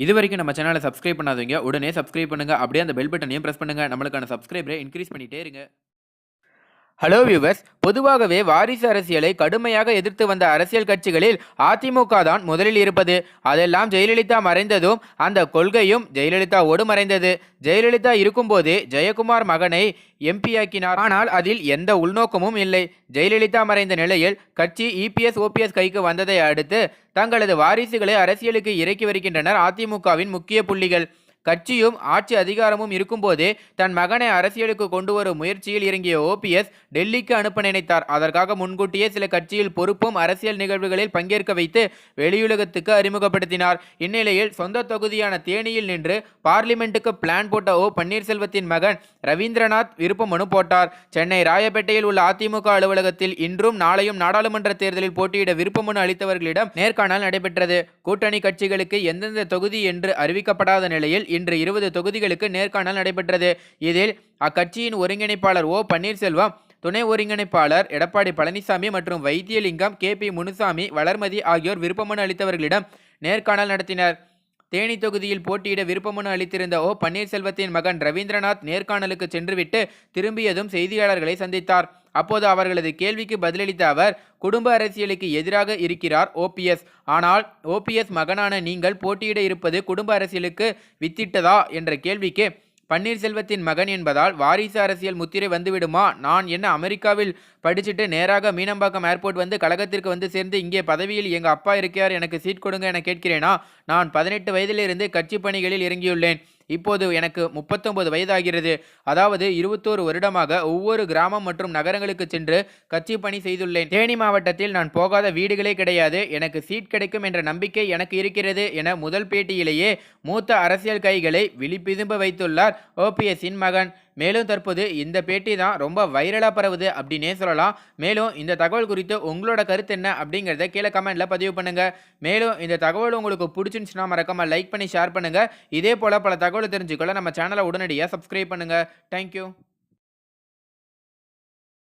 இதுவரைக்கும் நம்ம சேனலை சப்ஸ்கிரைப் பண்ணாதவங்க உடனே சப்ஸ்கிரைப் பண்ணுங்க. அப்படியே அந்த பெல் பட்டனையும் பிரஸ் பண்ணுங்க. நம்மளுக்கான சப்ஸ்கிரைபரை இன்க்ரீஸ் பண்ணிட்டே இருங்க. ஹலோ வியூவர்ஸ், பொதுவாகவே வாரிசு அரசியலை கடுமையாக எதிர்த்து வந்த அரசியல் கட்சிகளில் அதிமுக தான் முதலில் இருப்பது. அதெல்லாம் ஜெயலலிதா மறைந்ததும் அந்த கொள்கையும் ஜெயலலிதாவோடு மறைந்தது. ஜெயலலிதா இருக்கும்போதே ஜெயக்குமார் மகனை எம்பியாக்கினார். ஆனால் அதில் எந்த உள்நோக்கமும் இல்லை. ஜெயலலிதா மறைந்த நிலையில் கட்சி இபிஎஸ் ஓபிஎஸ் கைக்கு வந்ததை அடுத்து தங்களது வாரிசுகளை அரசியலுக்கு இறக்கி வருகின்றனர் அதிமுகவின் முக்கிய புள்ளிகள். கட்சியும் ஆட்சி அதிகாரமும் இருக்கும்போதே தன் மகனை அரசியலுக்கு கொண்டு வரும் முயற்சியில் இறங்கிய ஓபிஎஸ் டெல்லிக்கு அனுப்ப நினைத்தார். அதற்காக முன்கூட்டியே சில கட்சியில் பொறுப்பும் அரசியல் நிகழ்வுகளில் பங்கேற்க வைத்து வெளியுலகத்துக்கு அறிமுகப்படுத்தினார். இந்நிலையில் சொந்த தொகுதியான தேனியில் நின்று பார்லிமெண்ட்டுக்கு பிளான் போட்ட பன்னீர்செல்வத்தின் மகன் ரவீந்திரநாத் விருப்ப மனு போட்டார். சென்னை ராயப்பேட்டையில் உள்ள அதிமுக அலுவலகத்தில் இன்றும் நாளையும் நாடாளுமன்ற தேர்தலில் போட்டியிட விருப்ப மனு அளித்தவர்களிடம் நேர்காணல் நடைபெற்றது. கூட்டணி கட்சிகளுக்கு எந்தெந்த தொகுதி என்று அறிவிக்கப்படாத நிலையில் இன்று 20 தொகுதிகளுக்கு நேர்காணல் நடைபெற்றது. இதில் அக்கட்சியின் ஒருங்கிணைப்பாளர் பன்னீர்செல்வம், துணை ஒருங்கிணைப்பாளர் எடப்பாடி பழனிசாமி மற்றும் வைத்தியலிங்கம், KP முனுசாமி, வளர்மதி ஆகியோர் விருப்பமனு அளித்தவர்களிடம் நேர்காணல் நடத்தினர். தேனி தொகுதியில் போட்டியிட விருப்பமனு அளித்திருந்த பன்னீர்செல்வத்தின் மகன் ரவீந்திரநாத் நேர்காணலுக்கு சென்றுவிட்டு திரும்பியதும் செய்தியாளர்களை சந்தித்தார். அப்போது அவர்களது கேள்விக்கு பதிலளித்த அவர், குடும்ப அரசியலுக்கு எதிராக இருக்கிறார் ஓபிஎஸ். ஆனால் ஓபிஎஸ் மகனான நீங்கள் போட்டியிட இருப்பது குடும்ப அரசியலுக்கு வித்திட்டதா என்ற கேள்விக்கு, பன்னீர்செல்வத்தின் மகன் என்பதால் வாரிசு அரசியல் முத்திரை வந்துவிடுமா? நான் என்ன அமெரிக்காவில் படிச்சுட்டு நேராக மீனம்பாக்கம் ஏர்போர்ட் வந்து கழகத்திற்கு வந்து சேர்ந்து இங்கே பதவியில் எங்கள் அப்பா இருக்கார், எனக்கு சீட் கொடுங்க என கேட்கிறேனா? நான் 18 வயதிலிருந்து கட்சி பணிகளில் இறங்கியுள்ளேன். இப்போது எனக்கு 39 வயதாகிறது. அதாவது 21 வருடமாக ஒவ்வொரு கிராமம் மற்றும் நகரங்களுக்கு சென்று கட்சி பணி செய்துள்ளேன். தேனி மாவட்டத்தில் நான் போகாத வீடுகளே கிடையாது. எனக்கு சீட் கிடைக்கும் என்ற நம்பிக்கை எனக்கு இருக்கிறது என முதல் பேட்டியிலேயே மூத்த அரசியல் கைகளை விழிப்பிதும்ப வைத்துள்ளார் ஓபிஎஸ்ஸின் மகன். மேலும் தற்போது இந்த பேட்டி தான் ரொம்ப வைரலாக பரவுது அப்படின்னே சொல்லலாம். மேலும் இந்த தகவல் குறித்து உங்களோட கருத்து என்ன அப்படிங்கிறத கீழே கமெண்ட்ல பதிவு பண்ணுங்க. மேலும் இந்த தகவல் உங்களுக்கு பிடிச்சிருந்துச்சுன்னா மறக்காம லைக் பண்ணி ஷேர் பண்ணுங்க. இதே போல பல தகவல் தெரிஞ்சுக்கொள்ள நம்ம சேனலை உடனடியாக சப்ஸ்கிரைப் பண்ணுங்க. தேங்க்யூ.